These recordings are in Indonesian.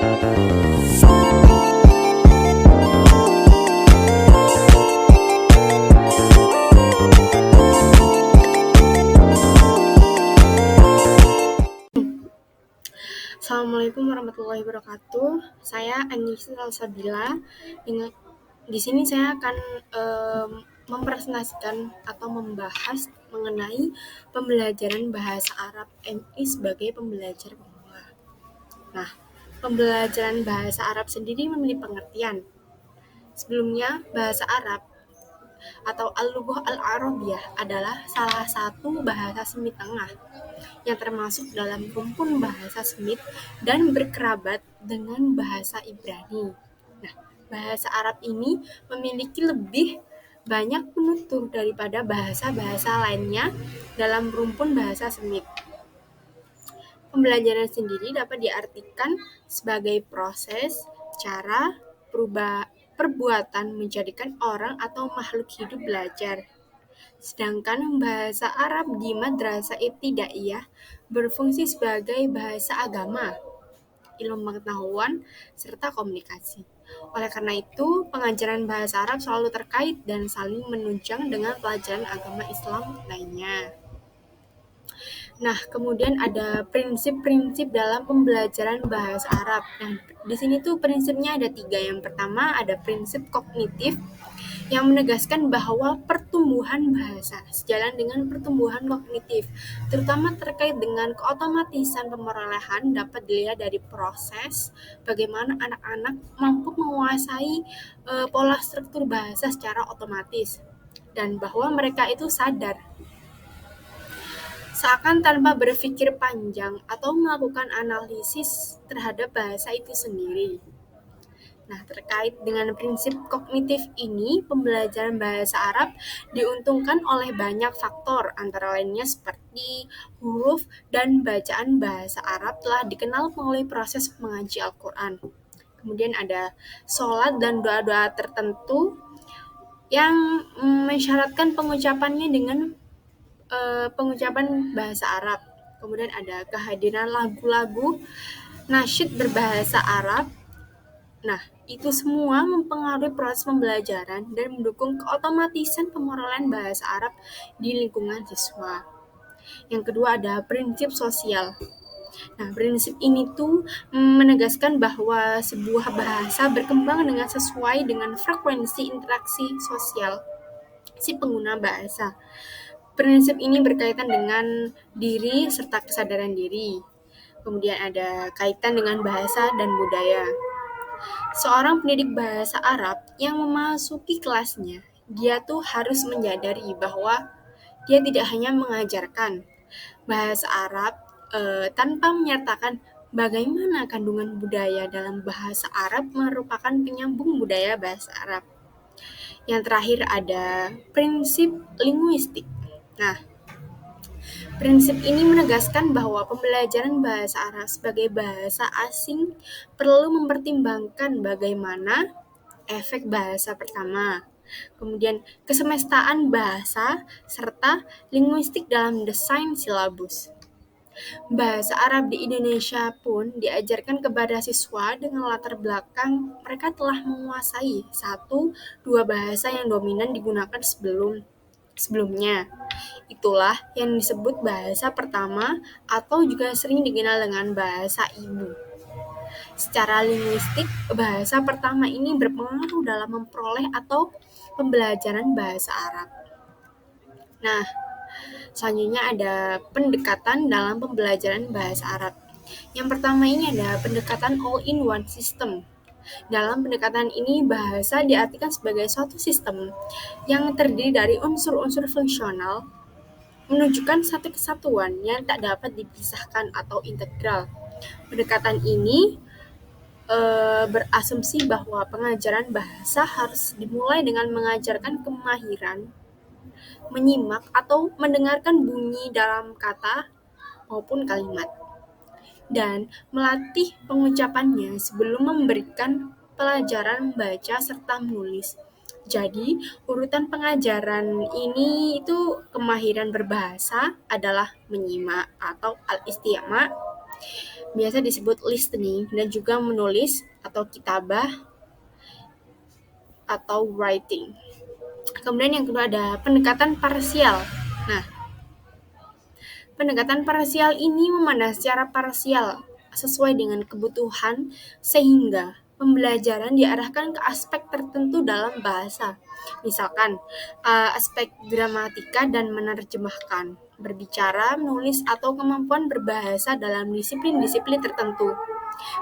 Assalamualaikum warahmatullahi wabarakatuh. Saya Anissa Salsabila. Di sini saya akan mempresentasikan atau membahas mengenai pembelajaran bahasa Arab MI sebagai pembelajar pemula. Nah, pembelajaran bahasa Arab sendiri memiliki pengertian. Sebelumnya, bahasa Arab atau Al-Lughah Al-Arabiyah adalah salah satu bahasa Semit Tengah yang termasuk dalam rumpun bahasa Semit dan berkerabat dengan bahasa Ibrani. Nah, bahasa Arab ini memiliki lebih banyak penutur daripada bahasa-bahasa lainnya dalam rumpun bahasa Semit. Pembelajaran sendiri dapat diartikan sebagai proses, cara, perbuatan menjadikan orang atau makhluk hidup belajar. Sedangkan bahasa Arab di madrasah ibtidaiyah berfungsi sebagai bahasa agama, ilmu pengetahuan, serta komunikasi. Oleh karena itu, pengajaran bahasa Arab selalu terkait dan saling menunjang dengan pelajaran agama Islam lainnya. Nah, kemudian ada prinsip-prinsip dalam pembelajaran bahasa Arab. Nah, di sini tuh prinsipnya ada 3. Yang pertama ada prinsip kognitif yang menegaskan bahwa pertumbuhan bahasa sejalan dengan pertumbuhan kognitif, terutama terkait dengan keotomatisan pemerolehan dapat dilihat dari proses bagaimana anak-anak mampu menguasai pola struktur bahasa secara otomatis dan bahwa mereka itu sadar seakan tanpa berpikir panjang atau melakukan analisis terhadap bahasa itu sendiri. Nah, terkait dengan prinsip kognitif ini, pembelajaran bahasa Arab diuntungkan oleh banyak faktor, antara lainnya seperti huruf dan bacaan bahasa Arab telah dikenal melalui proses mengaji Al-Quran. Kemudian ada sholat dan doa-doa tertentu yang mensyaratkan pengucapannya dengan pengucapan bahasa Arab. Kemudian ada kehadiran lagu-lagu nasyid berbahasa Arab. Nah, itu semua mempengaruhi proses pembelajaran dan mendukung keotomatisan pemerolehan bahasa Arab di lingkungan siswa. Yang kedua ada prinsip sosial. Nah, prinsip ini tuh menegaskan bahwa sebuah bahasa berkembang dengan sesuai dengan frekuensi interaksi sosial si pengguna bahasa. Prinsip ini berkaitan dengan diri serta kesadaran diri. Kemudian ada kaitan dengan bahasa dan budaya. Seorang pendidik bahasa Arab yang memasuki kelasnya, dia tuh harus menyadari bahwa dia tidak hanya mengajarkan bahasa Arab tanpa menyertakan bagaimana kandungan budaya dalam bahasa Arab merupakan penyambung budaya bahasa Arab. Yang terakhir ada prinsip linguistik. Nah, prinsip ini menegaskan bahwa pembelajaran bahasa Arab sebagai bahasa asing perlu mempertimbangkan bagaimana efek bahasa pertama, kemudian kesemestaan bahasa, serta linguistik dalam desain silabus. Bahasa Arab di Indonesia pun diajarkan kepada siswa dengan latar belakang mereka telah menguasai 1-2 bahasa yang dominan digunakan sebelumnya. Itulah yang disebut bahasa pertama atau juga sering dikenal dengan bahasa ibu. Secara linguistik, bahasa pertama ini berpengaruh dalam memperoleh atau pembelajaran bahasa Arab. Nah, selanjutnya ada pendekatan dalam pembelajaran bahasa Arab. Yang pertama ini ada pendekatan all-in-one system. Dalam pendekatan ini, bahasa diartikan sebagai suatu sistem yang terdiri dari unsur-unsur fungsional menunjukkan satu kesatuan yang tak dapat dipisahkan atau integral. Pendekatan ini berasumsi bahwa pengajaran bahasa harus dimulai dengan mengajarkan kemahiran menyimak atau mendengarkan bunyi dalam kata maupun kalimat, dan melatih pengucapannya sebelum memberikan pelajaran membaca serta menulis. Jadi, urutan pengajaran ini itu kemahiran berbahasa adalah menyimak atau al-istima', biasa disebut listening, dan juga menulis atau kitabah atau writing. Kemudian yang kedua ada pendekatan parsial. Nah, pendekatan parsial ini memandang secara parsial sesuai dengan kebutuhan sehingga pembelajaran diarahkan ke aspek tertentu dalam bahasa. Misalkan aspek gramatika dan menerjemahkan, berbicara, menulis, atau kemampuan berbahasa dalam disiplin-disiplin tertentu.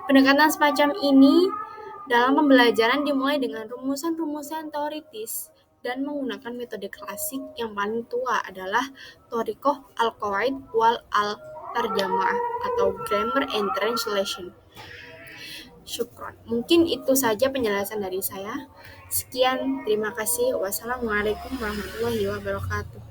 Pendekatan semacam ini dalam pembelajaran dimulai dengan rumusan-rumusan teoritis dan menggunakan metode klasik. Yang paling tua adalah Thorikov Al-Qawaid wal Al-Tarjamah atau Grammar and Translation. Syukron. Mungkin itu saja penjelasan dari saya. Sekian, terima kasih. Wassalamualaikum warahmatullahi wabarakatuh.